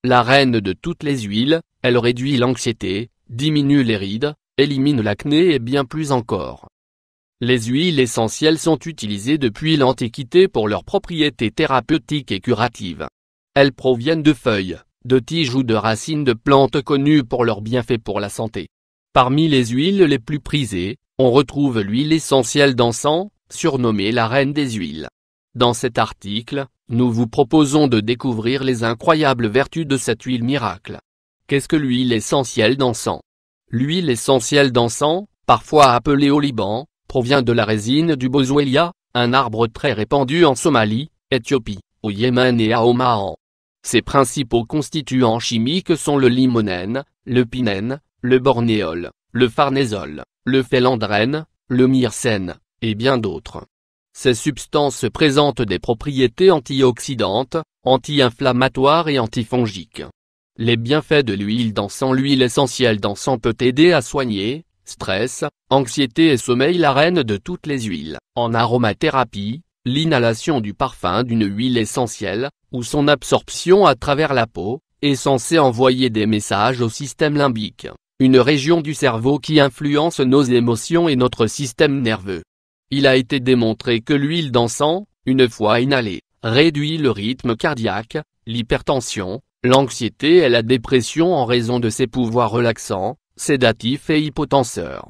La reine de toutes les huiles, elle réduit l'anxiété, diminue les rides, élimine l'acné et bien plus encore. Les huiles essentielles sont utilisées depuis l'Antiquité pour leurs propriétés thérapeutiques et curatives. Elles proviennent de feuilles, de tiges ou de racines de plantes connues pour leurs bienfaits pour la santé. Parmi les huiles les plus prisées, on retrouve l'huile essentielle d'encens, surnommée la reine des huiles. Dans cet article, nous vous proposons de découvrir les incroyables vertus de cette huile miracle. Qu'est-ce que l'huile essentielle d'encens? L'huile essentielle d'encens, parfois appelée au Liban, provient de la résine du boswellia, un arbre très répandu en Somalie, Éthiopie, au Yémen et à Oman. Ses principaux constituants chimiques sont le limonène, le pinène, le bornéol, le farnésol, le félandrène, le myrcène, et bien d'autres. Ces substances présentent des propriétés antioxydantes, anti-inflammatoires et antifongiques. Les bienfaits de l'huile d'encens. L'huile essentielle d'encens peut aider à soigner stress, anxiété et sommeil. La reine de toutes les huiles. En aromathérapie, l'inhalation du parfum d'une huile essentielle, ou son absorption à travers la peau, est censée envoyer des messages au système limbique, une région du cerveau qui influence nos émotions et notre système nerveux. Il a été démontré que l'huile d'encens, une fois inhalée, réduit le rythme cardiaque, l'hypertension, l'anxiété et la dépression en raison de ses pouvoirs relaxants, sédatifs et hypotenseurs.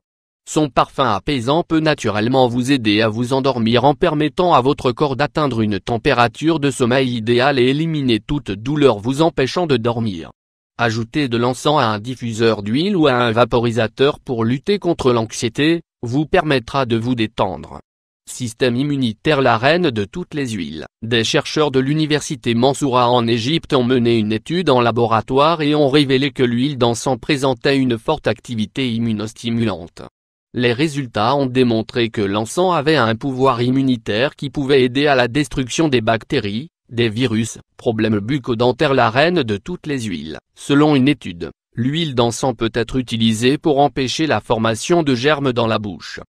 Son parfum apaisant peut naturellement vous aider à vous endormir en permettant à votre corps d'atteindre une température de sommeil idéale et éliminer toute douleur vous empêchant de dormir. Ajoutez de l'encens à un diffuseur d'huile ou à un vaporisateur pour lutter contre l'anxiété, vous permettra de vous détendre. Système immunitaire. La reine de toutes les huiles. Des chercheurs de l'université Mansoura en Égypte ont mené une étude en laboratoire et ont révélé que l'huile d'encens présentait une forte activité immunostimulante. Les résultats ont démontré que l'encens avait un pouvoir immunitaire qui pouvait aider à la destruction des bactéries, des virus, problèmes bucco-dentaires. La reine de toutes les huiles. Selon une étude, l'huile d'encens peut être utilisée pour empêcher la formation de germes dans la bouche.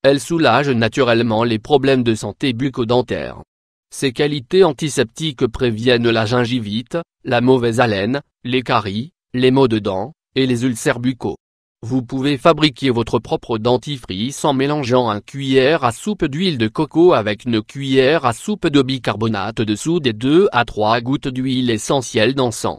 Elle soulage naturellement les problèmes de santé bucco-dentaire. Ses qualités antiseptiques préviennent la gingivite, la mauvaise haleine, les caries, les maux de dents, et les ulcères buccaux. Vous pouvez fabriquer votre propre dentifrice en mélangeant une cuillère à soupe d'huile de coco avec une cuillère à soupe de bicarbonate de soude et 2 à 3 gouttes d'huile essentielle d'encens.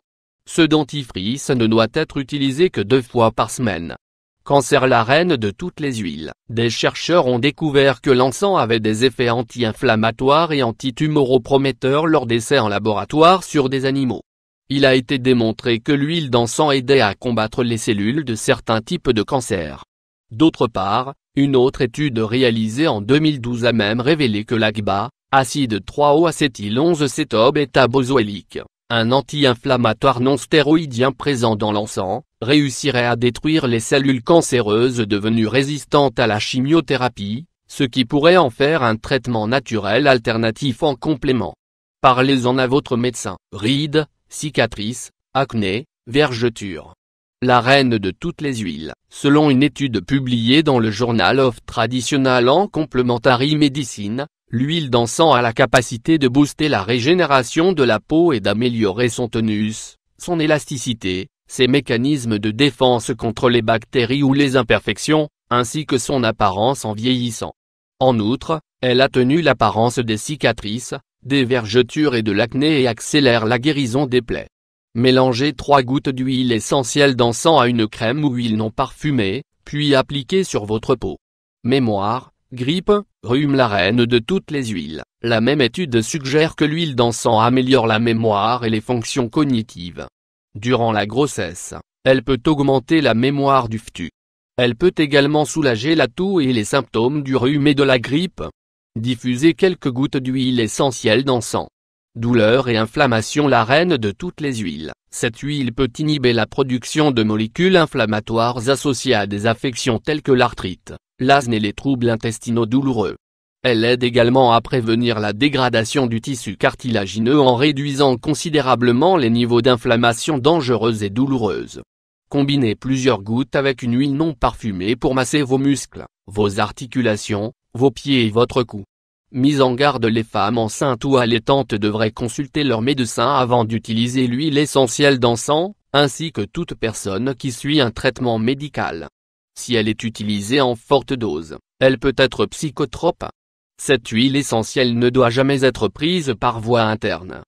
Ce dentifrice ne doit être utilisé que 2 fois par semaine. Cancer. La reine de toutes les huiles. Des chercheurs ont découvert que l'encens avait des effets anti-inflammatoires et antitumoraux prometteurs lors d'essais en laboratoire sur des animaux. Il a été démontré que l'huile d'encens aidait à combattre les cellules de certains types de cancers. D'autre part, une autre étude réalisée en 2012 a même révélé que l'AGBA, acide 3-O-acétylonze-cétobêta-boswellique, un anti-inflammatoire non stéroïdien présent dans l'encens, réussirait à détruire les cellules cancéreuses devenues résistantes à la chimiothérapie, ce qui pourrait en faire un traitement naturel alternatif en complément. Parlez-en à votre médecin. Rides, cicatrices, acné, vergetures. La reine de toutes les huiles. Selon une étude publiée dans le Journal of Traditional and Complementary Medicine, l'huile d'encens a la capacité de booster la régénération de la peau et d'améliorer son tonus, son élasticité, ses mécanismes de défense contre les bactéries ou les imperfections, ainsi que son apparence en vieillissant. En outre, elle atténue l'apparence des cicatrices, des vergetures et de l'acné et accélère la guérison des plaies. Mélangez 3 gouttes d'huile essentielle d'encens à une crème ou huile non parfumée, puis appliquez sur votre peau. Mémoire, grippe, rhume. La reine de toutes les huiles. La même étude suggère que l'huile d'encens améliore la mémoire et les fonctions cognitives. Durant la grossesse, elle peut augmenter la mémoire du fœtus. Elle peut également soulager la toux et les symptômes du rhume et de la grippe. Diffusez quelques gouttes d'huile essentielle d'encens. Douleur et inflammation. La reine de toutes les huiles. Cette huile peut inhiber la production de molécules inflammatoires associées à des affections telles que l'arthrite, l'asthme et les troubles intestinaux douloureux. Elle aide également à prévenir la dégradation du tissu cartilagineux en réduisant considérablement les niveaux d'inflammation dangereuse et douloureuse. Combinez plusieurs gouttes avec une huile non parfumée pour masser vos muscles, vos articulations, vos pieds et votre cou. Mise en garde: les femmes enceintes ou allaitantes devraient consulter leur médecin avant d'utiliser l'huile essentielle d'encens, ainsi que toute personne qui suit un traitement médical. Si elle est utilisée en forte dose, elle peut être psychotrope. Cette huile essentielle ne doit jamais être prise par voie interne.